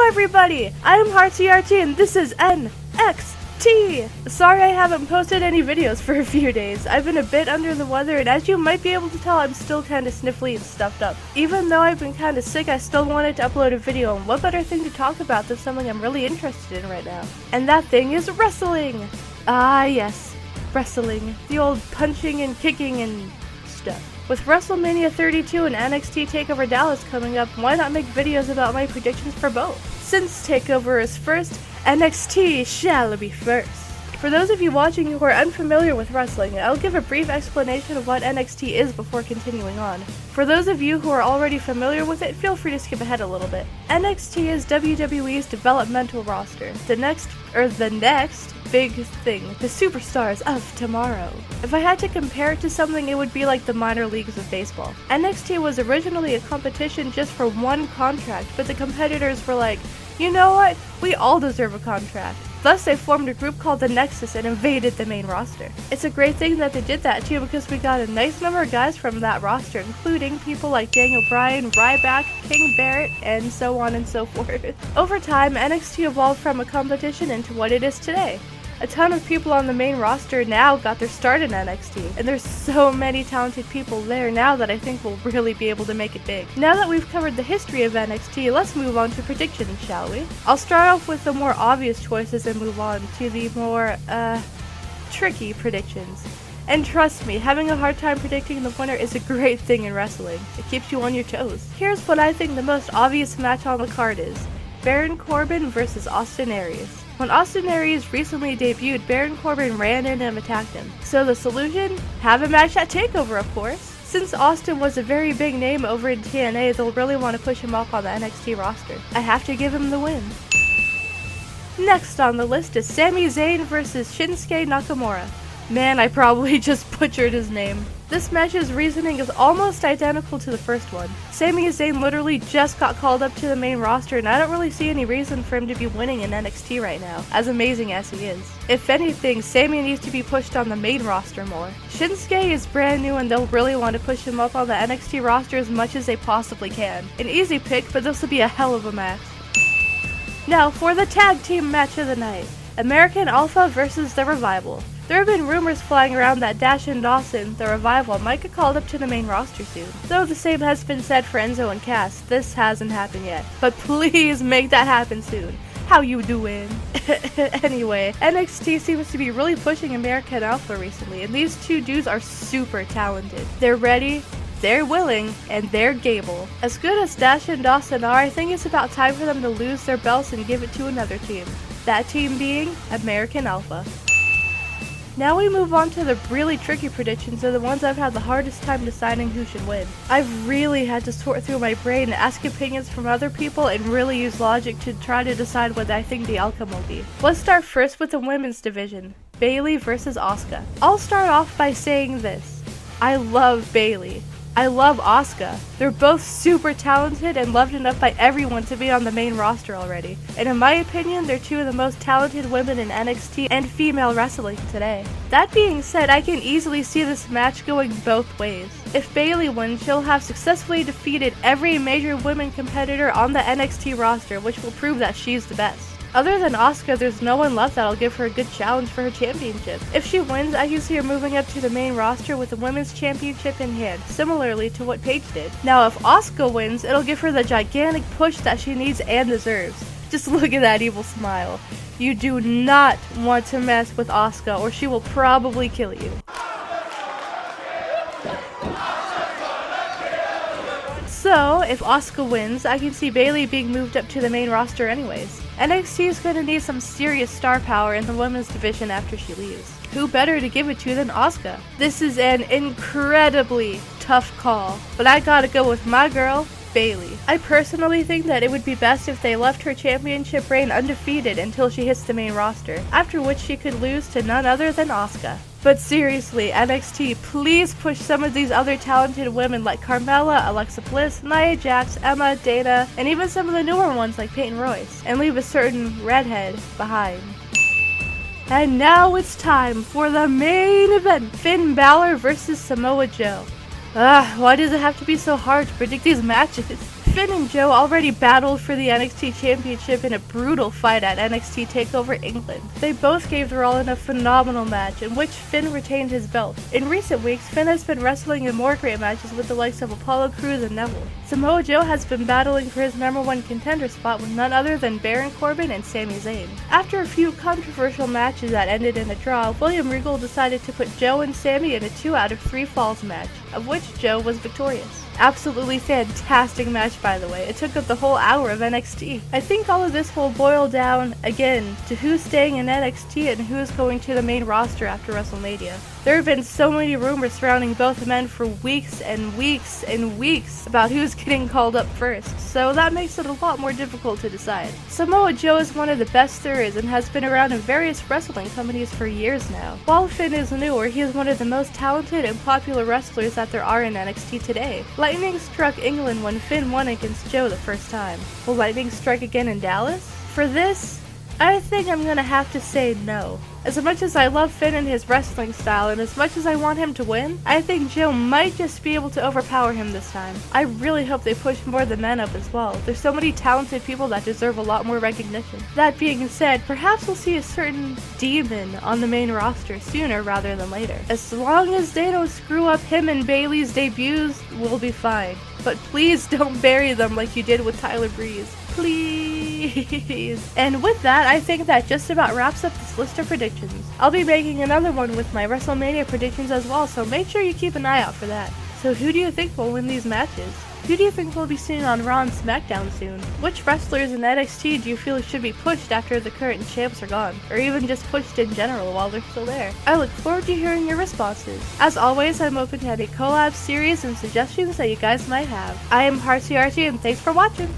Hello everybody, I'm HeartsyArtsy and this is NXT! Sorry I haven't posted any videos for a few days. I've been a bit under the weather and as you might be able to tell, I'm still kinda sniffly and stuffed up. Even though I've been kinda sick, I still wanted to upload a video, and what better thing to talk about than something I'm really interested in right now. And that thing is wrestling! Ah yes, wrestling. The old punching and kicking and stuff. With WrestleMania 32 and NXT Takeover Dallas coming up, why not make videos about my predictions for both? Since Takeover is first, NXT shall be first. For those of you watching who are unfamiliar with wrestling, I'll give a brief explanation of what NXT is before continuing on. For those of you who are already familiar with it, feel free to skip ahead a little bit. NXT is WWE's developmental roster. The next big thing, the superstars of tomorrow. If I had to compare it to something, it would be like the minor leagues of baseball. NXT was originally a competition just for one contract, but the competitors were like, you know what, we all deserve a contract. Thus they formed a group called the Nexus and invaded the main roster. It's a great thing that they did that too, because we got a nice number of guys from that roster, including people like Daniel Bryan, Ryback, King Barrett, and so on and so forth. Over time, NXT evolved from a competition into what it is today. A ton of people on the main roster now got their start in NXT, and there's so many talented people there now that I think we'll really be able to make it big. Now that we've covered the history of NXT, let's move on to predictions, shall we? I'll start off with the more obvious choices and move on to the more, tricky predictions. And trust me, having a hard time predicting the winner is a great thing in wrestling. It keeps you on your toes. Here's what I think the most obvious match on the card is. Baron Corbin versus Austin Aries. When Austin Aries recently debuted, Baron Corbin ran in and attacked him. So the solution? Have a match at TakeOver, of course. Since Austin was a very big name over in TNA, they'll really want to push him up on the NXT roster. I have to give him the win. Next on the list is Sami Zayn versus Shinsuke Nakamura. Man, I probably just butchered his name. This match's reasoning is almost identical to the first one. Sami Zayn literally just got called up to the main roster, and I don't really see any reason for him to be winning in NXT right now, as amazing as he is. If anything, Sami needs to be pushed on the main roster more. Shinsuke is brand new and they'll really want to push him up on the NXT roster as much as they possibly can. An easy pick, but this will be a hell of a match. Now for the tag team match of the night. American Alpha versus The Revival. There have been rumors flying around that Dash and Dawson, The Revival, might get called up to the main roster soon. Though the same has been said for Enzo and Cass, this hasn't happened yet. But please make that happen soon. How you doing? Anyway, NXT seems to be really pushing American Alpha recently, and these two dudes are super talented. They're ready, they're willing, and they're gable. As good as Dash and Dawson are, I think it's about time for them to lose their belts and give it to another team. That team being American Alpha. Now we move on to the really tricky predictions, and the ones I've had the hardest time deciding who should win. I've really had to sort through my brain and ask opinions from other people and really use logic to try to decide what I think the outcome will be. Let's start first with the women's division, Bayley versus Asuka. I'll start off by saying this. I love Bayley. I love Asuka. They're both super talented and loved enough by everyone to be on the main roster already. And in my opinion, they're two of the most talented women in NXT and female wrestling today. That being said, I can easily see this match going both ways. If Bayley wins, she'll have successfully defeated every major women competitor on the NXT roster, which will prove that she's the best. Other than Asuka, there's no one left that'll give her a good challenge for her championship. If she wins, I can see her moving up to the main roster with the women's championship in hand, similarly to what Paige did. Now if Asuka wins, it'll give her the gigantic push that she needs and deserves. Just look at that evil smile. You do not want to mess with Asuka or she will probably kill you. So, if Asuka wins, I can see Bayley being moved up to the main roster anyways. NXT is going to need some serious star power in the women's division after she leaves. Who better to give it to than Asuka? This is an incredibly tough call, but I gotta go with my girl, Bayley. I personally think that it would be best if they left her championship reign undefeated until she hits the main roster, after which she could lose to none other than Asuka. But seriously, NXT, please push some of these other talented women like Carmella, Alexa Bliss, Nia Jax, Emma, Dana, and even some of the newer ones like Peyton Royce, and leave a certain redhead behind. And now it's time for the main event, Finn Balor versus Samoa Joe. Why does it have to be so hard to predict these matches? Finn and Joe already battled for the NXT Championship in a brutal fight at NXT Takeover England. They both gave their all in a phenomenal match in which Finn retained his belt. In recent weeks, Finn has been wrestling in more great matches with the likes of Apollo Crews and Neville. Samoa Joe has been battling for his #1 contender spot with none other than Baron Corbin and Sami Zayn. After a few controversial matches that ended in a draw, William Regal decided to put Joe and Sami in a 2 out of 3 falls match, of which Joe was victorious. Absolutely fantastic match, by the way. It took up the whole hour of NXT. I think all of this will boil down, again, to who's staying in NXT and who's going to the main roster after WrestleMania. There have been so many rumors surrounding both men for weeks and weeks and weeks about who's getting called up first, so that makes it a lot more difficult to decide. Samoa Joe is one of the best there is and has been around in various wrestling companies for years now. While Finn is newer, he is one of the most talented and popular wrestlers that there are in NXT today. Lightning struck England when Finn won against Joe the first time. Will lightning strike again in Dallas? For this, I think I'm gonna have to say no. As much as I love Finn and his wrestling style, and as much as I want him to win, I think Joe might just be able to overpower him this time. I really hope they push more of the men up as well. There's so many talented people that deserve a lot more recognition. That being said, perhaps we'll see a certain demon on the main roster sooner rather than later. As long as they don't screw up him and Bayley's debuts, we'll be fine. But please don't bury them like you did with Tyler Breeze. Please. And with that, I think that just about wraps up this list of predictions. I'll be making another one with my WrestleMania predictions as well, so make sure you keep an eye out for that. So who do you think will win these matches? Who do you think will be seen on Raw and SmackDown soon? Which wrestlers in NXT do you feel should be pushed after the current champs are gone? Or even just pushed in general while they're still there? I look forward to hearing your responses. As always, I'm open to any collab, series, and suggestions that you guys might have. I am HeartsyArtsy and thanks for watching!